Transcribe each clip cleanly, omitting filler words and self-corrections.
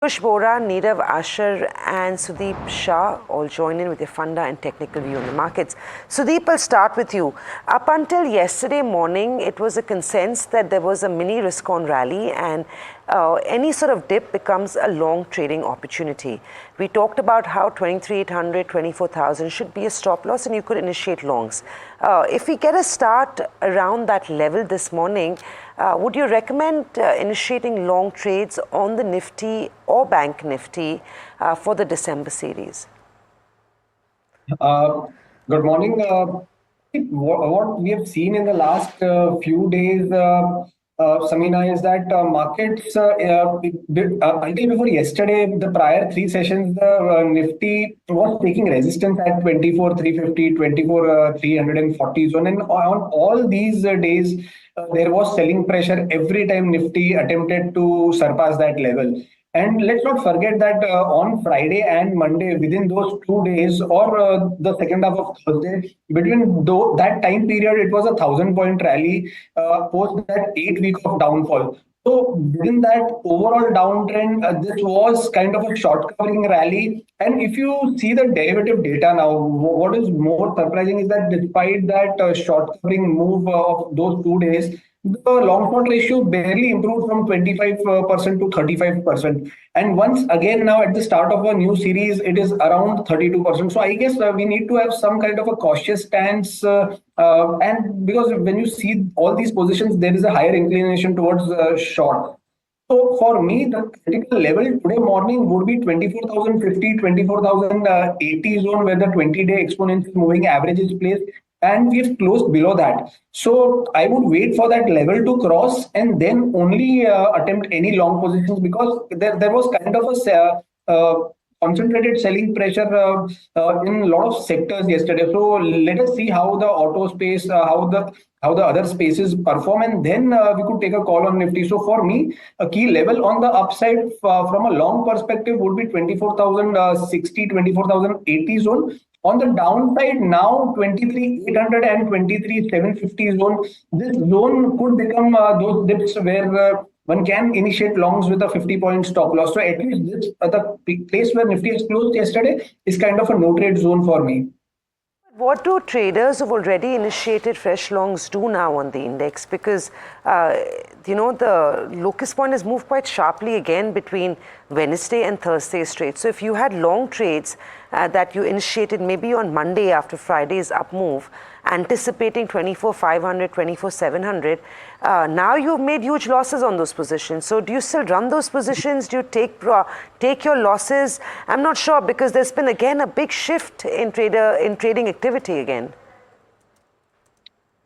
Kush Bora, Nirav Asher and Sudeep Shah all join in with their funda and technical view on the markets. Sudeep, I'll start with you. Up until yesterday morning, it was a consensus that there was a mini risk-on rally and any sort of dip becomes a long trading opportunity. We talked about how 23,800, 24,000 should be a stop loss and you could initiate longs. If we get a start around that level this morning, would you recommend initiating long trades on the Nifty or Bank Nifty for the December series? Good morning. What we have seen in the last few days, Samina, is that markets, until before yesterday, the prior three sessions, the Nifty was taking resistance at 24,350, 24,340 zone. And on all these days, there was selling pressure every time Nifty attempted to surpass that level. And let's not forget that on Friday and Monday, within those 2 days, or the second half of Thursday, between that time period, it was a 1,000-point rally post that 8 week of downfall. So within that overall downtrend, this was kind of a short covering rally. And if you see the derivative data now, what is more surprising is that despite that short covering move of those 2 days, the long short ratio barely improved from 25% to 35%. And once again, now at the start of a new series, it is around 32%. So I guess we need to have some kind of a cautious stance. And because when you see all these positions, there is a higher inclination towards short. So for me, the critical level today morning would be 24,050, 24,080 zone where the 20-day exponential moving average is placed. And we've closed below that. So I would wait for that level to cross and then only attempt any long positions, because there was kind of a concentrated selling pressure in a lot of sectors yesterday. So let us see how the auto space, how the other spaces perform, and then we could take a call on Nifty. So for me, a key level on the upside from a long perspective would be 24,060, 24,080 zone. On the downside, now 23,800 and 23,750 zone. This zone could become those dips where one can initiate longs with a 50-point stop loss. So at least this, the place where Nifty has closed yesterday is kind of a no trade zone for me. What do traders who've already initiated fresh longs do now on the index? Because, the locus point has moved quite sharply again between Wednesday and Thursday's trade. So if you had long trades that you initiated maybe on Monday after Friday's up move, anticipating 24,500, 24,700, now you've made huge losses on those positions. So do you still run those positions? Do you take your losses? I'm not sure, because there's been again a big shift in trading activity again.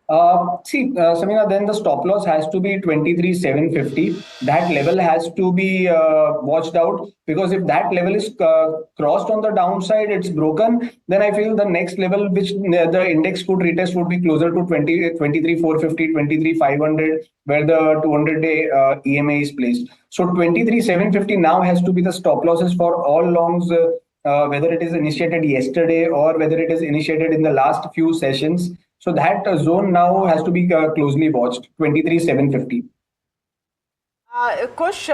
Samina, then the stop loss has to be 23,750. That level has to be watched out, because if that level is crossed on the downside, it's broken, then I feel the next level which the index could retest would be closer to 23,450, 23,500, where the 200-day EMA is placed. So 23,750 now has to be the stop losses for all longs, whether it is initiated yesterday or whether it is initiated in the last few sessions. So that zone now has to be closely watched, 23,750. Kush,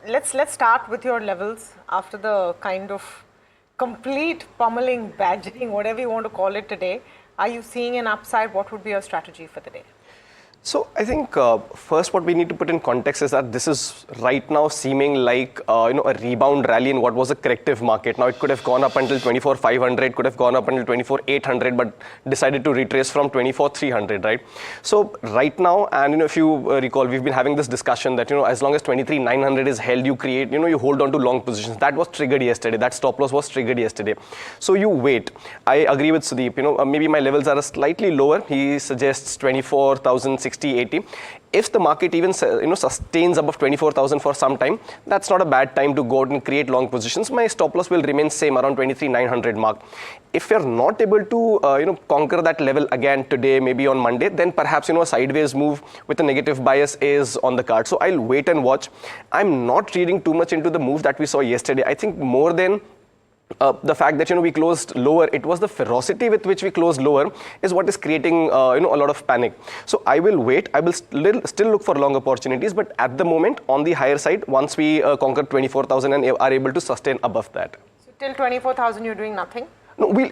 let's start with your levels after the kind of complete pummeling, badgering, whatever you want to call it today. Are you seeing an upside? What would be your strategy for the day? So I think first what we need to put in context is that this is right now seeming like a rebound rally in what was a corrective market. Now it could have gone up until 24,500, could have gone up until 24,800, but decided to retrace from 24,300, right? So right now, and if you recall, we've been having this discussion that as long as 23,900 is held, you create, you hold on to long positions. That was triggered yesterday. That stop loss was triggered yesterday. So you wait. I agree with Sudeep. Maybe my levels are slightly lower. He suggests 24,060. 80. If the market even sustains above 24,000 for some time, that's not a bad time to go out and create long positions. My stop loss will remain same around 23,900 mark. If you're not able to conquer that level again today, maybe on Monday, then perhaps a sideways move with a negative bias is on the card. So I'll wait and watch. I'm not reading too much into the move that we saw yesterday. I think more than the fact that we closed lower, it was the ferocity with which we closed lower is what is creating a lot of panic. So I will wait. I will still look for long opportunities, but at the moment on the higher side, once we conquer 24,000 and are able to sustain above that. So till 24,000, you're doing nothing? No, we're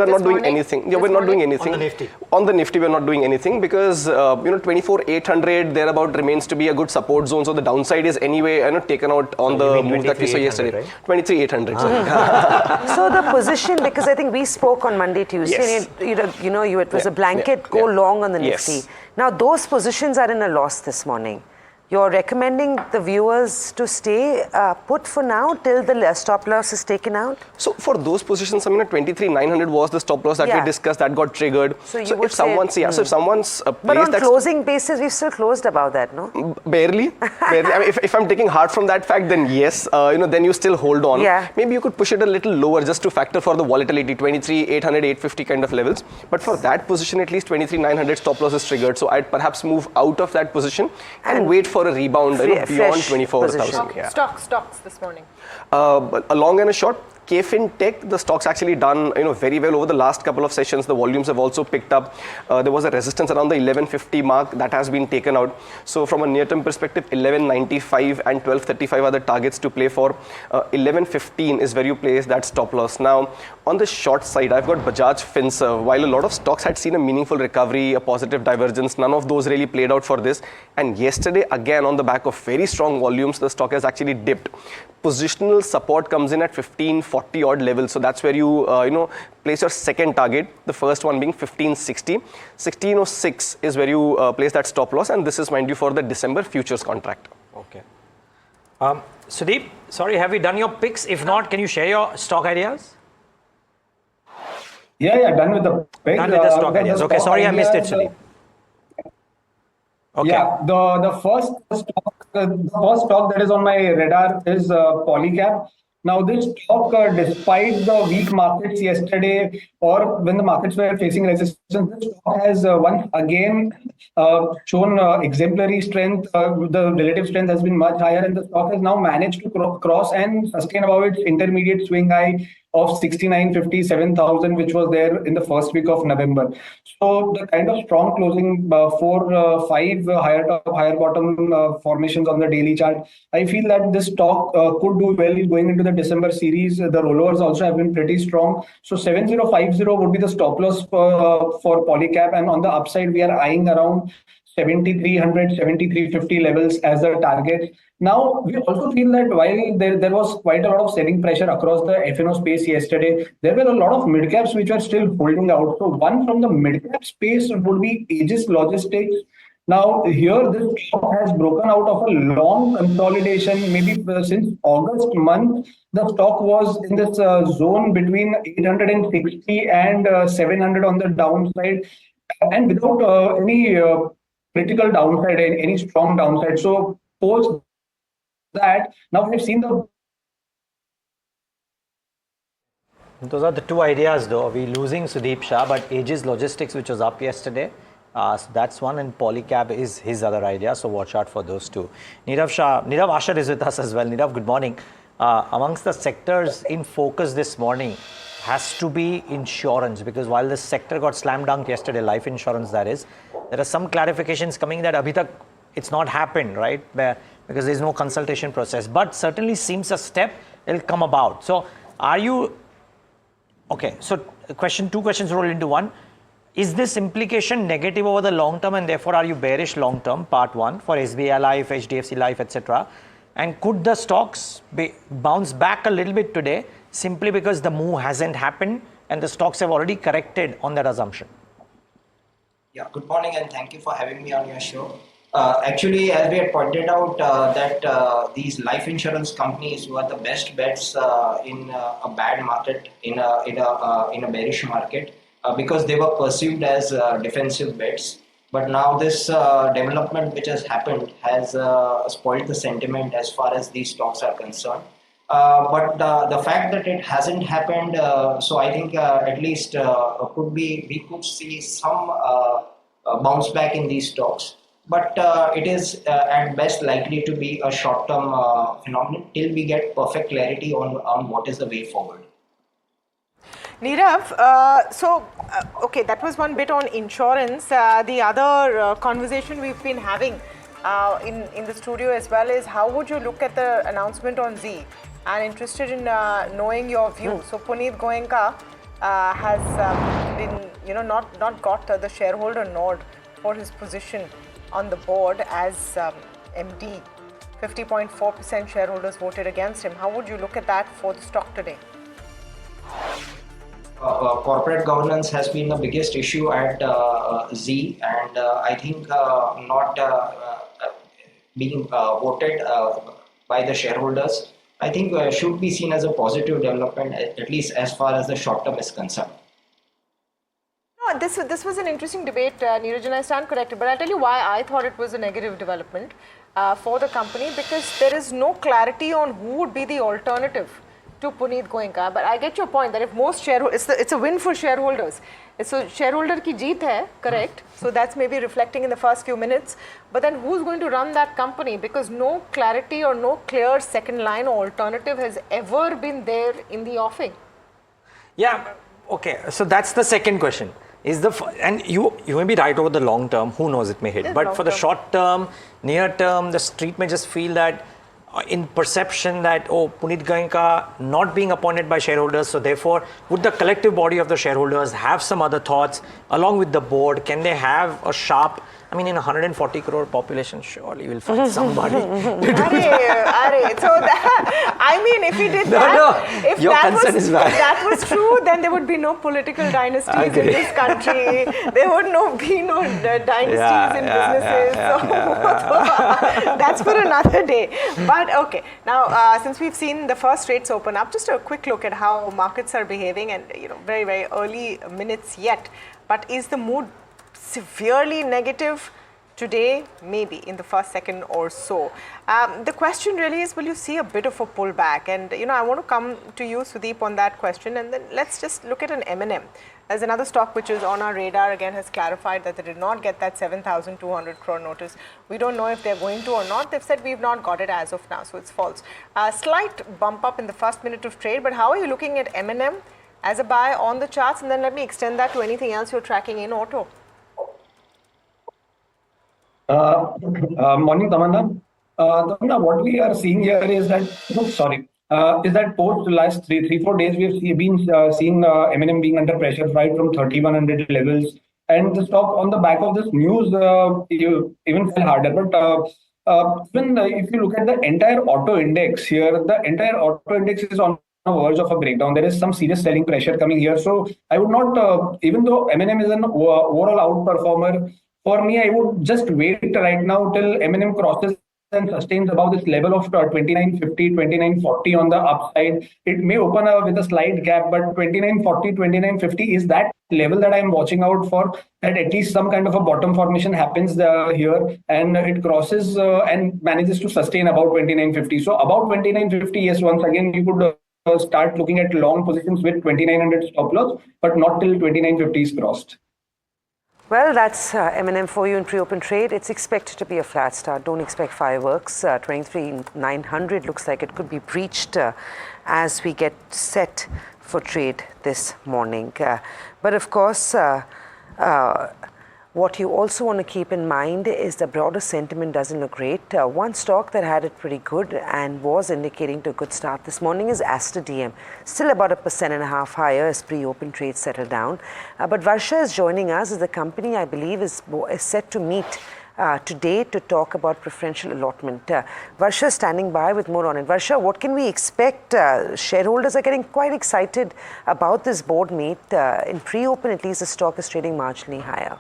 not doing anything. Yeah, we're not doing anything. On the Nifty? On the Nifty, we're not doing anything because, 24,800 thereabout remains to be a good support zone. So the downside is anyway, taken out on the move that we saw yesterday. Right? 23,800. So the position, because I think we spoke on Monday, Tuesday, Yes. and it was a blanket go long on the Nifty. Yes. Now those positions are in a loss this morning. You're recommending the viewers to stay put for now till the stop loss is taken out? So for those positions, 23,900 was the stop loss that we discussed that got triggered. So you if would someone's, say, so if someone's but on closing basis, we've still closed above that, no? Barely. I mean, if I'm taking hard from that fact, then yes, then you still hold on. Yeah. Maybe you could push it a little lower just to factor for the volatility, 23,800, 850 kind of levels. But for that position, at least 23,900 stop loss is triggered. So I'd perhaps move out of that position and wait for a rebound beyond 24,000. Yeah. Stocks this morning. A long and a short. KFin Tech, the stock's actually done very well over the last couple of sessions. The volumes have also picked up. There was a resistance around the 1150 mark that has been taken out. So from a near-term perspective, 1195 and 1235 are the targets to play for. 1115 is where you place that stop loss. Now, on the short side, I've got Bajaj Finserv. While a lot of stocks had seen a meaningful recovery, a positive divergence, none of those really played out for this. And yesterday, again, on the back of very strong volumes, the stock has actually dipped. Positional support comes in at 1540 odd levels, so that's where you place your second target, the first one being 1560. 1606 is where you place that stop loss, and this is, mind you, for the December futures contract. Okay. Sudeep, sorry, have you done your picks? If not, can you share your stock ideas? Yeah, done with the pick. Done with the stock ideas. Okay, sorry, I missed it, Sudeep. Okay. Yeah, the first stock that is on my radar is Polycab. Now, this stock, despite the weak markets yesterday or when the markets were facing resistance, this stock has once again shown exemplary strength. The relative strength has been much higher, and the stock has now managed to cross and sustain above its intermediate swing high of 69.50, 7,000, which was there in the first week of November. So the kind of strong closing, 4, 5 higher top, higher bottom formations on the daily chart. I feel that this stock could do well going into the December series. The rollovers also have been pretty strong. So 7050 would be the stop loss for Polycab, and on the upside, we are eyeing around 7300, 7350 levels as the target. Now, we also feel that while there was quite a lot of selling pressure across the F&O space yesterday, there were a lot of mid-caps which are still holding out. So one from the mid-cap space would be Aegis Logistics. Now, here this stock has broken out of a long consolidation. Maybe since August month, the stock was in this zone between 860 and 700 on the downside, and without any critical downside, any strong downside. So post that, now we've seen the... Those are the two ideas, though. We're losing Sudeep Shah, but Aegis Logistics, which was up yesterday, so that's one, and Polycab is his other idea, so watch out for those two. Nirav Asher is with us as well. Nirav, good morning. Amongst the sectors in focus this morning has to be insurance, because while this sector got slam dunked yesterday, life insurance that is, there are some clarifications coming that abhi tak it's not happened, right? Because there's no consultation process, but certainly seems a step will come about. So are you, okay, so two questions roll into one. Is this implication negative over the long term, and therefore are you bearish long term, part one, for SBI Life, HDFC Life, etc.? And could the stocks bounce back a little bit today simply because the move hasn't happened and the stocks have already corrected on that assumption? Yeah, good morning and thank you for having me on your show. Actually, as we had pointed out, that these life insurance companies were the best bets in a bad market, in a bearish market, because they were perceived as defensive bets. But now this development which has happened has spoiled the sentiment as far as these stocks are concerned. But the fact that it hasn't happened, so I think at least we could see some bounce back in these stocks. But it is at best likely to be a short-term phenomenon till we get perfect clarity on what is the way forward. Nirav, okay, that was one bit on insurance. The other conversation we've been having in the studio as well is how would you look at the announcement on Z? And interested in knowing your view. So Puneet Goenka has been, not got the shareholder nod for his position on the board as MD. 50.4% shareholders voted against him. How would you look at that for the stock today? Corporate governance has been the biggest issue at Z, and I think not being voted by the shareholders, I think should be seen as a positive development, at least as far as the short term is concerned. No, this was an interesting debate, Neeraj, and I stand corrected. But I'll tell you why I thought it was a negative development for the company, because there is no clarity on who would be the alternative to Puneet Goenka. But I get your point that if most shareholders, it's a win for shareholders. So shareholder ki jeet hai, correct. So that's maybe reflecting in the first few minutes. But then who's going to run that company? Because no clarity or no clear second line or alternative has ever been there in the offing. Yeah, okay. So that's the second question. And you may be right over the long term, who knows, it may hit. But for the short term, near term, the street may just feel that in perception that, Puneet Goenka not being appointed by shareholders, so therefore, would the collective body of the shareholders have some other thoughts along with the board? Can they have a sharp, in a 140 crore population, surely we'll find somebody to do that. So if he did that, if your concern is valid. If that was true, then there would be no political dynasties in this country. There would be no dynasties in businesses. That's for another day. But okay, now since we've seen the first rates open up, just a quick look at how markets are behaving, and very, very early minutes yet. But is the mood severely negative today? Maybe in the first second or so. The question really is, will you see a bit of a pullback? And I want to come to you, Sudeep, on that question, and then let's just look at an M&M. There's another stock which is on our radar, again has clarified that they did not get that 7,200 crore notice. We don't know if they're going to or not. They've said we've not got it as of now, so it's false. Slight bump up in the first minute of trade, but how are you looking at M&M as a buy on the charts? And then let me extend that to anything else you're tracking in auto. Morning, Tamanna. Tamanna, what we are seeing here is that, is that post the last 4 days, we have been seeing M&M being under pressure right from 3,100 levels. And the stock on the back of this news even fell harder. But even if you look at the entire auto index here, the entire auto index is on the verge of a breakdown. There is some serious selling pressure coming here. So I would not, even though M&M is an overall outperformer, for me, I would just wait right now till M&M crosses and sustains above this level of 2950, 2940 on the upside. It may open with a slight gap, but 2940, 2950 is that level that I'm watching out for, that at least some kind of a bottom formation happens here and it crosses and manages to sustain about 2950. So about 2950, yes, once again, you could start looking at long positions with 2900 stop loss, but not till 2950 is crossed. Well, that's M&M for you in pre-open trade. It's expected to be a flat start. Don't expect fireworks. 23,900 looks like it could be breached as we get set for trade this morning. But of course, what you also want to keep in mind is the broader sentiment doesn't look great. One stock that had it pretty good and was indicating to a good start this morning is Aster DM. Still about 1.5% higher as pre-open trade settled down. But Varsha is joining us as the company, I believe, is set to meet today to talk about preferential allotment. Varsha standing by with more on it. Varsha, what can we expect? Shareholders are getting quite excited about this board meet. In pre-open, at least the stock is trading marginally higher.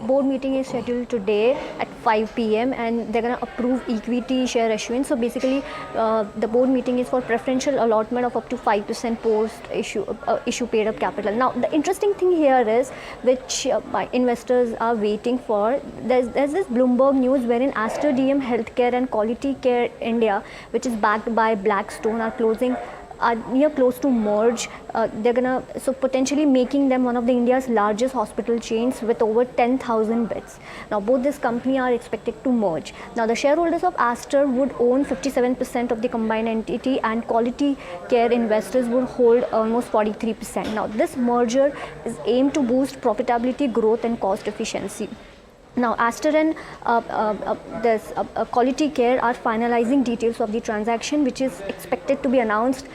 Board meeting is scheduled today at 5 p.m. and they're going to approve equity share issuance. So basically, the board meeting is for preferential allotment of up to 5% post issue paid up capital. Now, the interesting thing here is, which investors are waiting for, there's this Bloomberg news wherein Aster DM Healthcare and Quality Care India, which is backed by Blackstone, are closing are near close to merge. They're gonna so potentially making them one of the India's largest hospital chains with over 10,000 beds. Now both this company are expected to merge. Now the shareholders of Aster would own 57% of the combined entity, and Quality Care investors would hold almost 43%. Now this merger is aimed to boost profitability, growth and cost efficiency. Now, Aster and Quality Care are finalizing details of the transaction, which is expected to be announced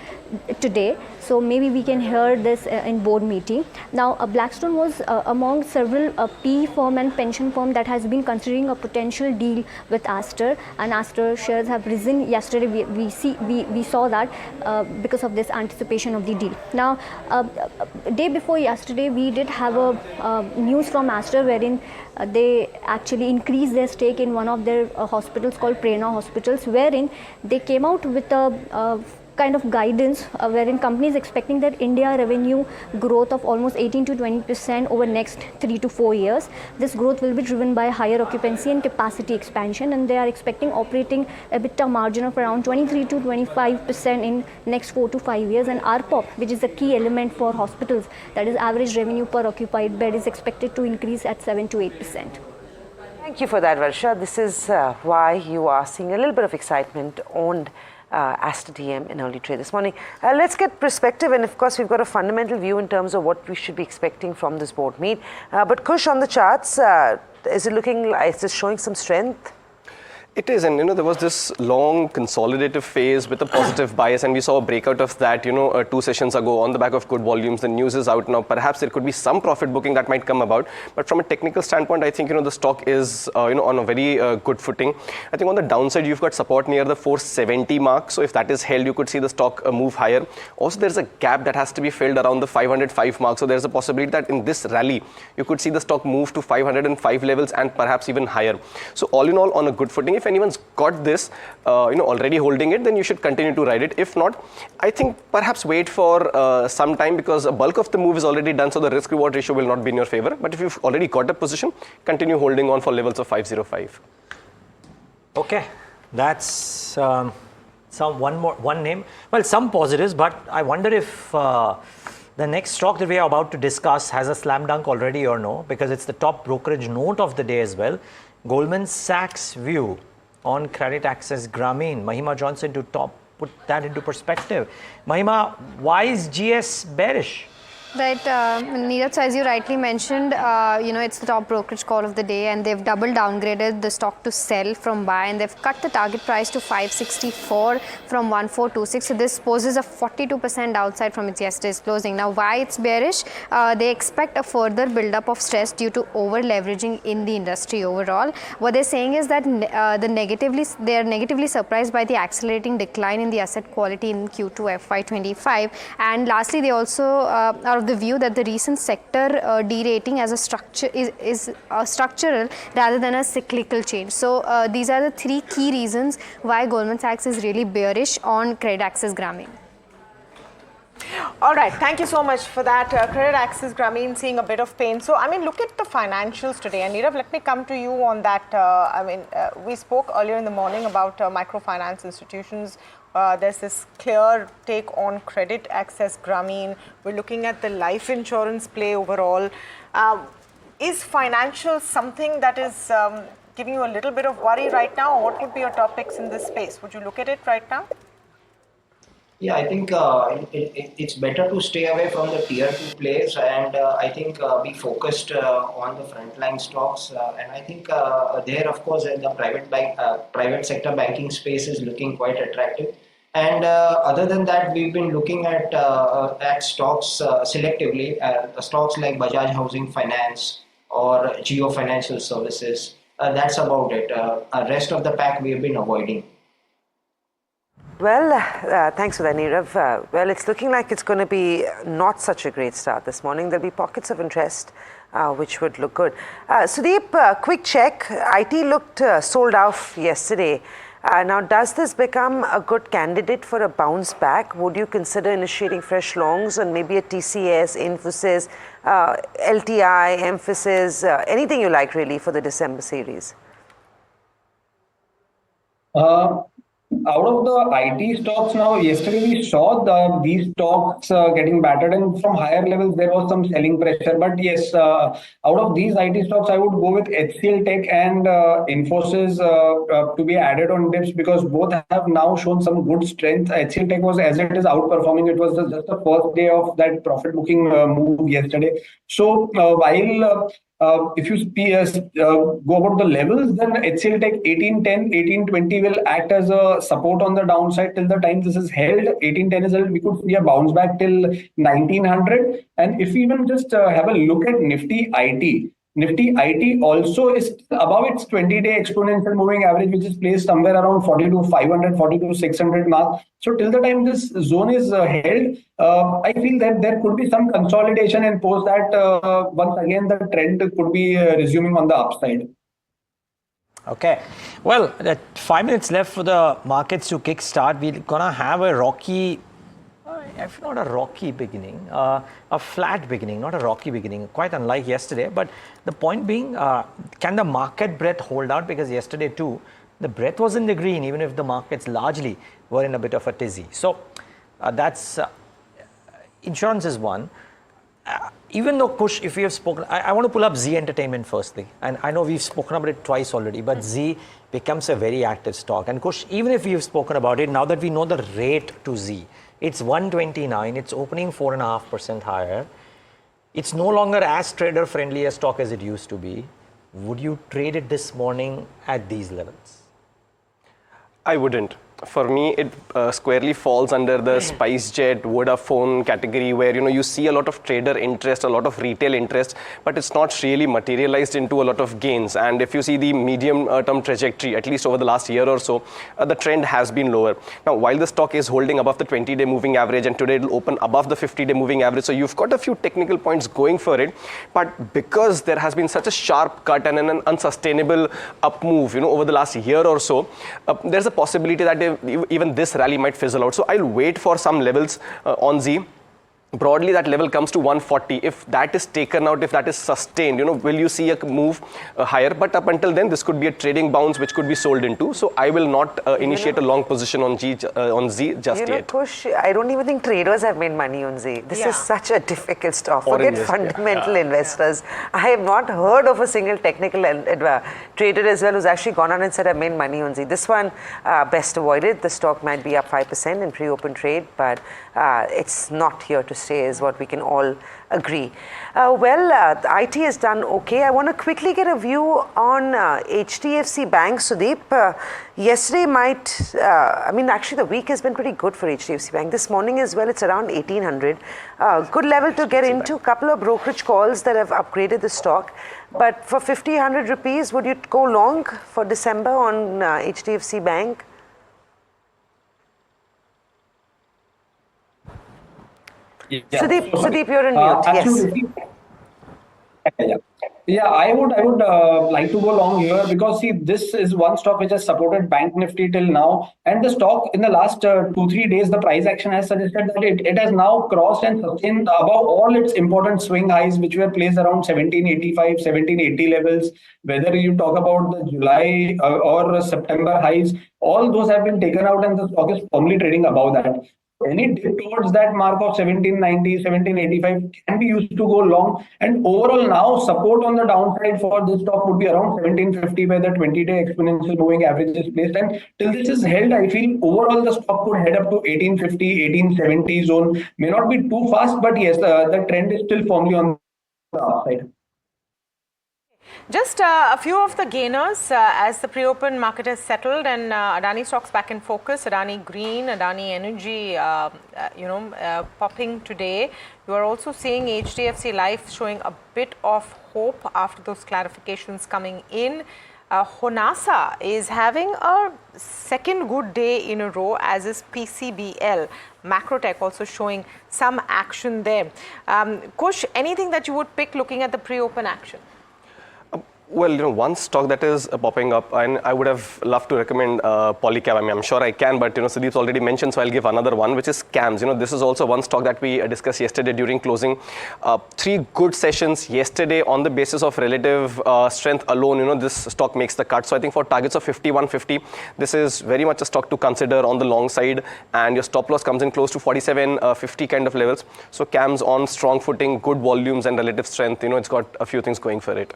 today. So maybe we can hear this in board meeting. Now, Blackstone was among several PE firm and pension firm that has been considering a potential deal with Aster, and Aster shares have risen yesterday. We saw that because of this anticipation of the deal. Now, day before yesterday, we did have a news from Aster wherein they actually increased their stake in one of their hospitals called Prerna Hospitals, wherein they came out with a kind of guidance wherein company is expecting that India revenue growth of almost 18 to 20% over next 3 to 4 years. This growth will be driven by higher occupancy and capacity expansion, and they are expecting operating EBITDA margin of around 23 to 25% in next 4 to 5 years, and ARPOB, which is a key element for hospitals, that is average revenue per occupied bed, is expected to increase at 7 to 8%. Thank you for that, Varsha. This is why you are seeing a little bit of excitement on Aster DM in early trade this morning. Let's get perspective, and of course we've got a fundamental view in terms of what we should be expecting from this board meet. But Kush, on the charts, is it looking like it's showing some strength? It is, and there was this long consolidative phase with a positive bias, and we saw a breakout of that 2 sessions ago on the back of good volumes. The news is out now. Perhaps there could be some profit booking that might come about, but from a technical standpoint, I think the stock is on a very good footing. I think on the downside you've got support near the 470 mark, so if that is held, you could see the stock move higher. Also, there's a gap that has to be filled around the 505 mark, so there's a possibility that in this rally you could see the stock move to 505 levels and perhaps even higher. So all in all, on a good footing. If anyone's got this, already holding it, then you should continue to ride it. If not, I think perhaps wait for some time, because a bulk of the move is already done, so the risk reward ratio will not be in your favor. But if you've already got a position, continue holding on for levels of 505. Okay, that's one name. Well, some positives, but I wonder if the next stock that we are about to discuss has a slam dunk already or no, because it's the top brokerage note of the day as well. Goldman Sachs view on credit access Grameen. Mahima Johnson to put that into perspective. Mahima, why is GS bearish? Right, Neeraj, as you rightly mentioned, it's the top brokerage call of the day, and they've double downgraded the stock to sell from buy, and they've cut the target price to 564 from 1426. So this poses a 42% downside from its yesterday's closing. Now, why it's bearish? They expect a further buildup of stress due to over leveraging in the industry overall. What they're saying is that they are negatively surprised by the accelerating decline in the asset quality in Q2 FY25. And lastly, they also are of the view that the recent sector derating as a structure is structural rather than a cyclical change. So these are the 3 key reasons why Goldman Sachs is really bearish on credit access Grameen. All right, thank you so much for that. Credit access Grameen seeing a bit of pain. So, look at the financials today. And Nirav, let me come to you on that. We spoke earlier in the morning about microfinance institutions. There's this clear take on credit access Grameen. We're looking at the life insurance play overall. Is financial something that is giving you a little bit of worry right now? Or what would be your top picks in this space? Would you look at it right now? Yeah, I think it's better to stay away from the tier 2 players, and I think be focused on the frontline stocks. And I think there, of course, the private sector banking space is looking quite attractive. And other than that, we've been looking at stocks selectively, stocks like Bajaj Housing Finance or Jio Financial Services. That's about it. Rest of the pack we have been avoiding. Well, thanks for that, Nirav. Well, it's looking like it's going to be not such a great start this morning. There'll be pockets of interest which would look good. Sudeep, quick check. IT looked sold off yesterday. Now, does this become a good candidate for a bounce back? Would you consider initiating fresh longs and maybe a TCS, Infosys, LTI, Emphasis, anything you like really for the December series? Out of the IT stocks now, yesterday we saw these stocks getting battered, and from higher levels there was some selling pressure. But yes, out of these IT stocks, I would go with HCL Tech and Infosys to be added on dips, because both have now shown some good strength. HCL Tech was, as it is outperforming, it was just the first day of that profit booking move yesterday. So while if you go about the levels, then HCL Tech 1810, 1820 will act as a support on the downside till the time this is held. 1810 is held, we could see a bounce back till 1900. And if we even just have a look at Nifty IT also is above its 20-day exponential moving average, which is placed somewhere around 42,500, 42,600 mark. So till the time this zone is held, I feel that there could be some consolidation, and post that once again the trend could be resuming on the upside. Okay, well, 5 minutes left for the markets to kickstart. We're gonna have a rocky, if not a rocky beginning, a flat beginning, not a rocky beginning, quite unlike yesterday. But the point being, can the market breadth hold out? Because yesterday too, the breadth was in the green, even if the markets largely were in a bit of a tizzy. So that's insurance is one. Even though Kush, if we have spoken, I want to pull up Z Entertainment firstly, and I know we've spoken about it twice already, but Z becomes a very active stock. And Kush, even if we've spoken about it, now that we know the rate to Z, it's 129, it's opening 4.5% higher. It's no longer as trader friendly a stock as it used to be. Would you trade it this morning at these levels? I wouldn't. For me, it squarely falls under the SpiceJet, Vodafone category, where you see a lot of trader interest, a lot of retail interest, but it's not really materialized into a lot of gains. And if you see the medium-term trajectory, at least over the last year or so, the trend has been lower. Now, while the stock is holding above the 20-day moving average, and today it will open above the 50-day moving average, so you've got a few technical points going for it. But because there has been such a sharp cut and an unsustainable up move, over the last year or so, there's a possibility that even this rally might fizzle out. So I'll wait for some levels on Z. Broadly, that level comes to 140. If that is taken out, if that is sustained, will you see a move higher? But up until then, this could be a trading bounce which could be sold into. So I will not initiate a long position on Z just yet. Kush, I don't even think traders have made money on Z. This is such a difficult stock. Forget fundamental investors. I have not heard of a single technical trader as well who's actually gone on and said I've made money on Z. This one, best avoided. The stock might be up 5% in pre-open trade, but it's not here to stay, is what we can all agree. IT has done okay. I want to quickly get a view on HDFC Bank. Sudeep, yesterday actually the week has been pretty good for HDFC Bank. This morning as well, it's around 1800. Good level to get into. Couple of brokerage calls that have upgraded the stock. But for 50-100 rupees, would you go long for December on HDFC Bank? Yeah. Sudeep, you're on mute. Absolutely. Yes. Yeah, I would like to go long here, because see, this is one stock which has supported Bank Nifty till now, and the stock in the last 2-3 days, the price action has suggested that it has now crossed and sustained above all its important swing highs, which were placed around 1785, 1780 levels. Whether you talk about the July or September highs, all those have been taken out, and the stock is firmly trading above that. Any dip towards that mark of 1790, 1785 can be used to go long. And overall now, support on the downside for this stock would be around 1750, where the 20-day exponential moving average is placed. And till this is held, I feel overall the stock could head up to 1850, 1870 zone. May not be too fast, but yes, the trend is still firmly on the upside. Just a few of the gainers as the pre-open market has settled and Adani stocks back in focus. Adani Green, Adani Energy, popping today. You are also seeing HDFC Life showing a bit of hope after those clarifications coming in. Honasa is having a second good day in a row, as is PCBL. Macrotech also showing some action there. Kush, anything that you would pick looking at the pre-open action? Well, one stock that is popping up, and I would have loved to recommend Polycab. I mean, I'm sure I can, but Sudeep's already mentioned, so I'll give another one, which is CAMS. This is also one stock that we discussed yesterday during closing. 3 good sessions yesterday on the basis of relative strength alone. This stock makes the cut. So I think for targets of 51.50, this is very much a stock to consider on the long side, and your stop loss comes in close to 47.50 kind of levels. So CAMS on strong footing, good volumes and relative strength. It's got a few things going for it.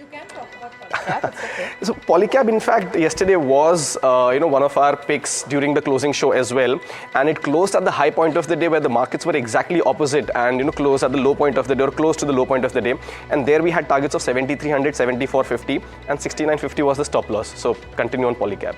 Polycab, it's okay. So Polycab, in fact, yesterday was one of our picks during the closing show as well, and it closed at the high point of the day where the markets were exactly opposite, and closed at the low point of the day or close to the low point of the day, and there we had targets of 7300, 7450, and 6950 was the stop loss. So continue on Polycab.